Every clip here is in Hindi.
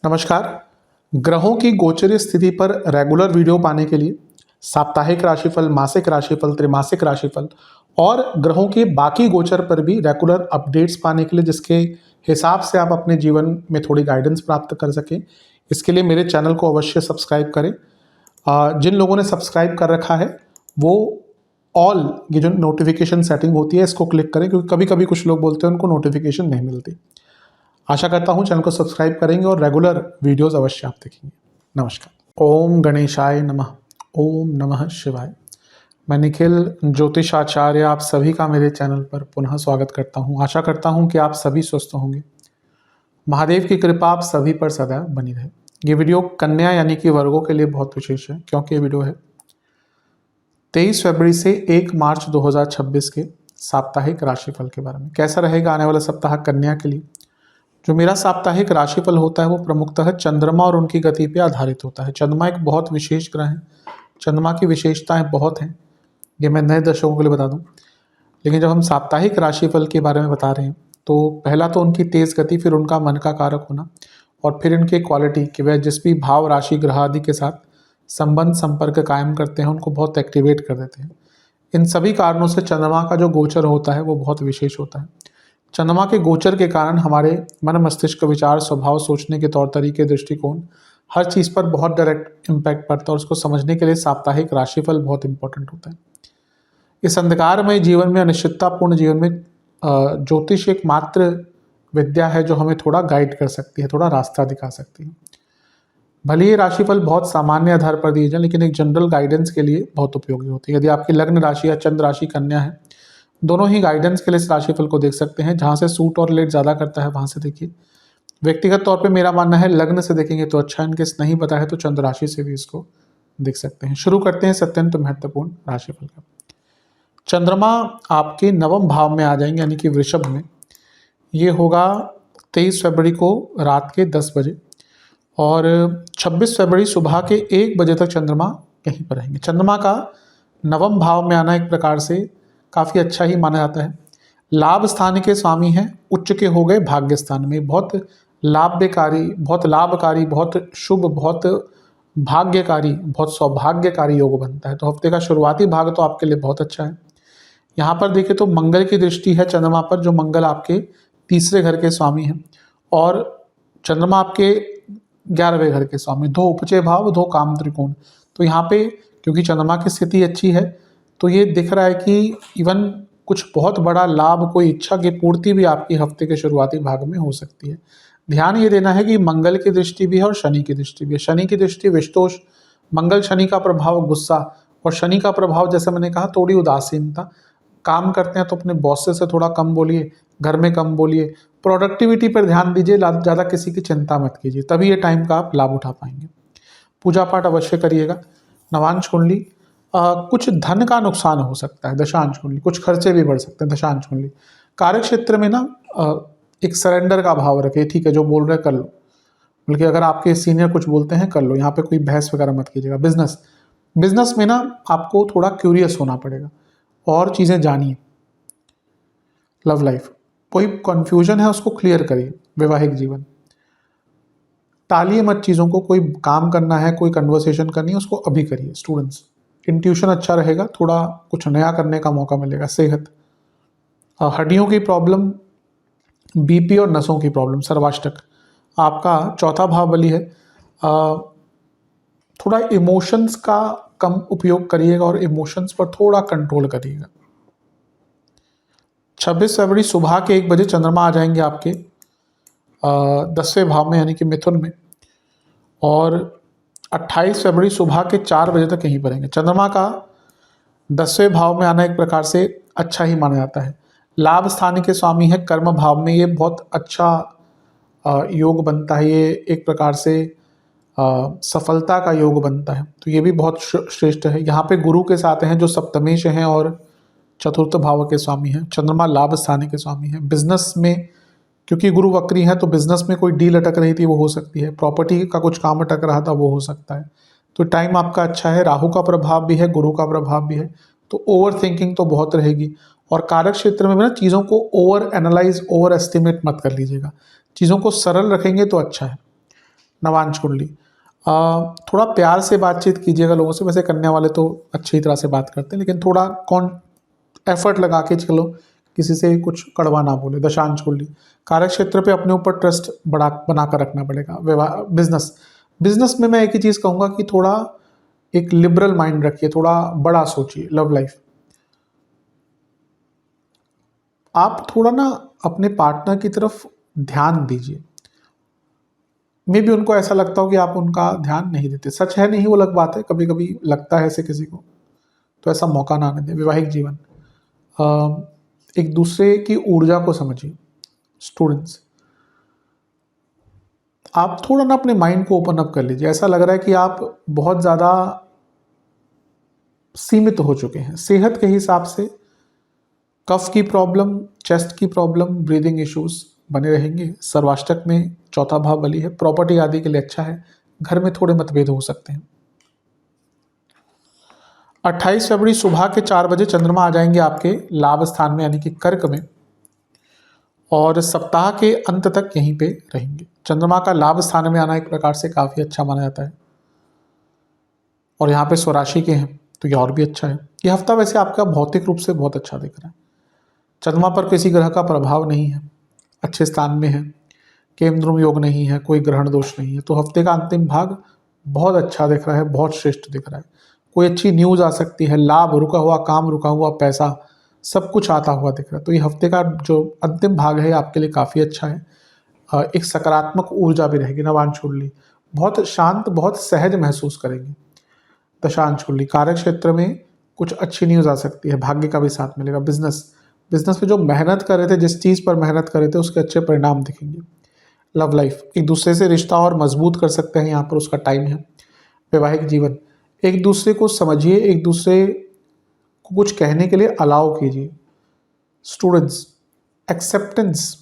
नमस्कार। ग्रहों की गोचरीय स्थिति पर रेगुलर वीडियो पाने के लिए साप्ताहिक राशिफल, मासिक राशिफल, त्रैमासिक राशिफल और ग्रहों के बाकी गोचर पर भी रेगुलर अपडेट्स पाने के लिए, जिसके हिसाब से आप अपने जीवन में थोड़ी गाइडेंस प्राप्त कर सकें, इसके लिए मेरे चैनल को अवश्य सब्सक्राइब करें। जिन लोगों ने सब्सक्राइब कर रखा है वो ऑल ये जो नोटिफिकेशन सेटिंग होती है इसको क्लिक करें, क्योंकि कभी कभी कुछ लोग बोलते हैं उनको नोटिफिकेशन नहीं मिलती। आशा करता हूँ चैनल को सब्सक्राइब करेंगे और रेगुलर वीडियोस अवश्य आप देखेंगे। नमस्कार। ओम गणेशाय नमः। ओम नमः शिवाय। मैं निखिल ज्योतिष आचार्य आप सभी का मेरे चैनल पर पुनः स्वागत करता हूँ। आशा करता हूँ कि आप सभी स्वस्थ होंगे। महादेव की कृपा आप सभी पर सदा बनी रहे। ये वीडियो कन्या यानी कि वर्गों के लिए बहुत विशेष है, क्योंकि ये वीडियो है 23 फरवरी से 1 मार्च 2026 के साप्ताहिक राशिफल के बारे में। कैसा रहेगा आने वाला सप्ताह कन्या के लिए। जो मेरा साप्ताहिक राशिफल होता है वो प्रमुखतः चंद्रमा और उनकी गति पर आधारित होता है। चंद्रमा एक बहुत विशेष ग्रह है। चंद्रमा की विशेषताएं बहुत हैं, ये मैं नए दर्शकों के लिए बता दूं। लेकिन जब हम साप्ताहिक राशिफल के बारे में बता रहे हैं तो पहला तो उनकी तेज गति, फिर उनका मन का कारक होना, और फिर इनकी क्वालिटी कि वह जिस भी भाव, राशि, ग्रह आदि के साथ संबंध, संपर्क कायम करते हैं उनको बहुत एक्टिवेट कर देते हैं। इन सभी कारणों से चंद्रमा का जो गोचर होता है वो बहुत विशेष होता है। चंद्रमा के गोचर के कारण हमारे मन, मस्तिष्क, विचार, स्वभाव, सोचने के तौर तरीके, दृष्टिकोण, हर चीज़ पर बहुत डायरेक्ट इम्पैक्ट पड़ता है और उसको समझने के लिए साप्ताहिक राशिफल बहुत इंपॉर्टेंट होता है। इस अंधकारमय जीवन में, अनिश्चिततापूर्ण जीवन में ज्योतिष एक मात्र विद्या है जो हमें थोड़ा गाइड कर सकती है, थोड़ा रास्ता दिखा सकती है। भले ये राशिफल बहुत सामान्य आधार पर दिए जाए, लेकिन एक जनरल गाइडेंस के लिए बहुत उपयोगी होती है। यदि आपकी लग्न राशि या चंद्र राशि कन्या है, दोनों ही गाइडेंस के लिए इस राशिफल को देख सकते हैं। जहाँ से सूट और रिलेट ज़्यादा करता है वहाँ से देखिए। व्यक्तिगत तौर पे मेरा मानना है लग्न से देखेंगे तो अच्छा, इनकेस नहीं पता है तो चंद्र राशि से भी इसको देख सकते हैं। शुरू करते हैं इस अत्यंत महत्वपूर्ण राशिफल का। चंद्रमा आपके नवम भाव में आ जाएंगे, यानी कि वृषभ में। ये होगा 23 फरवरी को रात के 10 बजे और 26 फरवरी सुबह के 1 बजे तक चंद्रमा यहीं पर रहेंगे। चंद्रमा का नवम भाव में आना एक प्रकार से काफ़ी अच्छा ही माना जाता है। लाभ स्थान के स्वामी हैं, उच्च के हो गए भाग्य स्थान में। बहुत लाभकारी, बहुत शुभ, बहुत भाग्यकारी, बहुत सौभाग्यकारी योग बनता है। तो हफ्ते का शुरुआती भाग तो आपके लिए बहुत अच्छा है। यहाँ पर देखें तो मंगल की दृष्टि है चंद्रमा पर, जो मंगल आपके तीसरे घर के स्वामी हैं और चंद्रमा आपके 11वें घर के स्वामी। 2 उपचय भाव, 2 काम त्रिकोण। तो यहाँ पे क्योंकि चंद्रमा की स्थिति अच्छी है तो ये दिख रहा है कि इवन कुछ बहुत बड़ा लाभ, कोई इच्छा की पूर्ति भी आपकी हफ्ते के शुरुआती भाग में हो सकती है। ध्यान ये देना है कि मंगल की दृष्टि भी है और शनि की दृष्टि भी है। शनि की दृष्टि विषतोष, मंगल शनि का प्रभाव गुस्सा, और शनि का प्रभाव जैसे मैंने कहा थोड़ी उदासीनता। काम करते हैं तो अपने बॉस से थोड़ा कम बोलिए, घर में कम बोलिए, प्रोडक्टिविटी पर ध्यान दीजिए, ज़्यादा किसी की चिंता मत कीजिए, तभी ये टाइम का आप लाभ उठा पाएंगे। पूजा पाठ अवश्य करिएगा। नवांश कुंडली, कुछ धन का नुकसान हो सकता है। दशांश कुंडली, कुछ खर्चे भी बढ़ सकते हैं। दशांश कुंडली, कार्य क्षेत्र में ना एक सरेंडर का भाव रखिए। ठीक है, जो बोल रहे कर लो, बल्कि अगर आपके सीनियर कुछ बोलते हैं कर लो, यहाँ पे कोई बहस वगैरह मत कीजिएगा। बिजनेस में ना आपको थोड़ा क्यूरियस होना पड़ेगा और चीज़ें जानिए। लव लाइफ, कोई कन्फ्यूजन है उसको क्लियर करिए। वैवाहिक जीवन, टालिए मत चीज़ों को। कोई काम करना है, कोई कन्वर्सेशन करनी है, उसको अभी करिए। स्टूडेंट्स, इंट्यूशन अच्छा रहेगा, थोड़ा कुछ नया करने का मौका मिलेगा। सेहत, हड्डियों की प्रॉब्लम, बीपी और नसों की प्रॉब्लम। सर्वाष्टक, आपका चौथा भाव बली है। थोड़ा इमोशंस का कम उपयोग करिएगा और इमोशंस पर थोड़ा कंट्रोल करिएगा। 26 फरवरी सुबह के 1 बजे चंद्रमा आ जाएंगे आपके 10वें भाव में, यानी कि मिथुन में, और 28 फरवरी सुबह के 4 बजे तक यहीं पर रहेंगे। चंद्रमा का 10वें भाव में आना एक प्रकार से अच्छा ही माना जाता है। लाभ स्थान के स्वामी है कर्म भाव में। ये बहुत अच्छा योग बनता है। ये एक प्रकार से सफलता का योग बनता है, तो ये भी बहुत श्रेष्ठ है। यहाँ पे गुरु के साथ हैं जो सप्तमेश हैं और चतुर्थ भाव के स्वामी हैं। चंद्रमा लाभ स्थान के स्वामी हैं। बिजनेस में क्योंकि गुरु वक्री है तो बिजनेस में कोई डील अटक रही थी वो हो सकती है। प्रॉपर्टी का कुछ काम अटक रहा था वो हो सकता है। तो टाइम आपका अच्छा है। राहु का प्रभाव भी है, गुरु का प्रभाव भी है, तो ओवर थिंकिंग तो बहुत रहेगी। और कार्य क्षेत्र में भी ना चीज़ों को ओवर एनालाइज, ओवर एस्टिमेट मत कर लीजिएगा। चीज़ों को सरल रखेंगे तो अच्छा है। नवांश कुंडली, थोड़ा प्यार से बातचीत कीजिएगा लोगों से। वैसे कन्या वाले तो अच्छी तरह से बात करते हैं, लेकिन थोड़ा एफर्ट लगा के चलो, किसी से कुछ कड़वा ना बोले। दशांश कुंडली, कार्य क्षेत्र पे अपने ऊपर ट्रस्ट बना कर रखना पड़ेगा। बिजनेस में मैं एक ही चीज़ कहूँगा कि थोड़ा एक लिबरल माइंड रखिए, थोड़ा बड़ा सोचिए। लव लाइफ, आप थोड़ा ना अपने पार्टनर की तरफ ध्यान दीजिए। मे भी उनको ऐसा लगता हो कि आप उनका ध्यान नहीं देते। सच है नहीं वो अलग बात है, कभी कभी लगता है ऐसे किसी को, तो ऐसा मौका ना आने दें। वैवाहिक जीवन, एक दूसरे की ऊर्जा को समझिए। स्टूडेंट्स, आप थोड़ा ना अपने माइंड को ओपन अप कर लीजिए। ऐसा लग रहा है कि आप बहुत ज़्यादा सीमित हो चुके हैं सेहत के हिसाब से। कफ की प्रॉब्लम, चेस्ट की प्रॉब्लम, ब्रीदिंग इश्यूज बने रहेंगे। सर्वाष्टक में चौथा भाव बली है, प्रॉपर्टी आदि के लिए अच्छा है। घर में थोड़े मतभेद हो सकते हैं। 28 फरवरी सुबह के 4 बजे चंद्रमा आ जाएंगे आपके लाभ स्थान में, यानी कि कर्क में, और सप्ताह के अंत तक यहीं पे रहेंगे। चंद्रमा का लाभ स्थान में आना एक प्रकार से काफ़ी अच्छा माना जाता है, और यहाँ पे स्वराशि के हैं तो ये और भी अच्छा है। ये हफ्ता वैसे आपका भौतिक रूप से बहुत अच्छा दिख रहा है। चंद्रमा पर किसी ग्रह का प्रभाव नहीं है, अच्छे स्थान में है, केमद्रुम योग नहीं है, कोई ग्रहण दोष नहीं है, तो हफ्ते का अंतिम भाग बहुत अच्छा दिख रहा है, बहुत श्रेष्ठ दिख रहा है। कोई अच्छी न्यूज़ आ सकती है, लाभ, रुका हुआ काम, रुका हुआ पैसा, सब कुछ आता हुआ दिख रहा है। तो ये हफ्ते का जो अंतिम भाग है आपके लिए काफ़ी अच्छा है। एक सकारात्मक ऊर्जा भी रहेगी। नवांश कुंडली, बहुत शांत, बहुत सहज महसूस करेंगे। दशांश कुंडली, कार्य क्षेत्र में कुछ अच्छी न्यूज़ आ सकती है, भाग्य का भी साथ मिलेगा। बिजनेस में जो मेहनत कर रहे थे, जिस चीज़ पर मेहनत कर रहे थे, उसके अच्छे परिणाम दिखेंगे। लव लाइफ, एक दूसरे से रिश्ता और मजबूत कर सकते हैं, यहाँ पर उसका टाइम है। वैवाहिक जीवन, एक दूसरे को समझिए, एक दूसरे को कुछ कहने के लिए अलाउ कीजिए। स्टूडेंट्स, एक्सेप्टेंस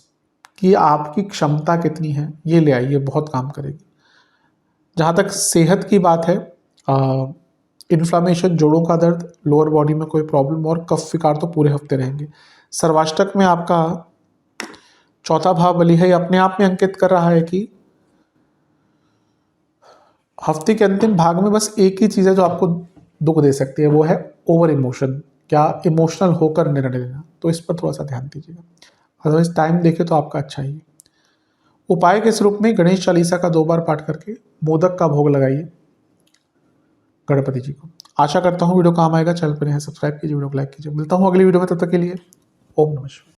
कि आपकी क्षमता कितनी है ये ले आइए, बहुत काम करेगी। जहाँ तक सेहत की बात है, इन्फ्लामेशन, जोड़ों का दर्द, लोअर बॉडी में कोई प्रॉब्लम और कफ विकार तो पूरे हफ्ते रहेंगे। सर्वाष्टक में आपका चौथा भाव बली है, ये अपने आप में अंकित कर रहा है कि हफ्ते के अंतिम भाग में बस एक ही चीज़ है जो आपको दुख दे सकती है, वो है ओवर इमोशन, क्या इमोशनल होकर निर्णय लेना। तो इस पर थोड़ा सा ध्यान दीजिएगा, अदरवाइज टाइम देखे तो आपका अच्छा ही है। उपाय के स्वरूप में गणेश चालीसा का 2 बार पाठ करके मोदक का भोग लगाइए गणपति जी को। आशा करता हूँ वीडियो काम आएगा। चैनल पर नए हैं सब्सक्राइब कीजिए, वीडियो को लाइक कीजिए। मिलता हूँ अगली वीडियो में, तब तक के लिए ओम नमः शिवाय।